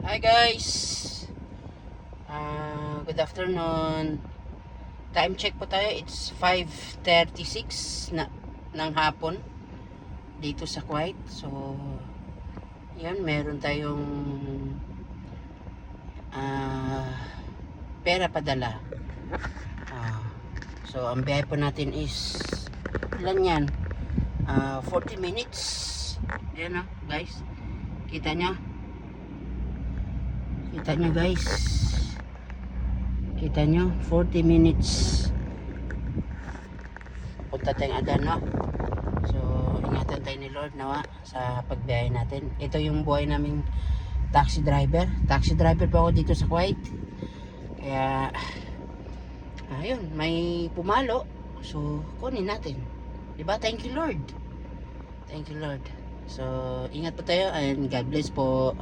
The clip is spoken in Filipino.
Hi guys, good afternoon. Time check po tayo. It's 5:36 ng hapon dito sa Kuwait. So yan, meron tayong pera padala. So ang biyahe po natin is ilan yan? 40 minutes. Yan guys, kita nyo guys, kita nyo 40 minutes punta tayong agad, no? So ingatan tayo ni Lord nawa sa pagbiyahe natin. Ito yung buhay naming taxi driver po ako dito sa Kuwait, kaya ayun, may pumalo, so kunin natin, diba? Thank you Lord, so ingat po tayo and God bless po.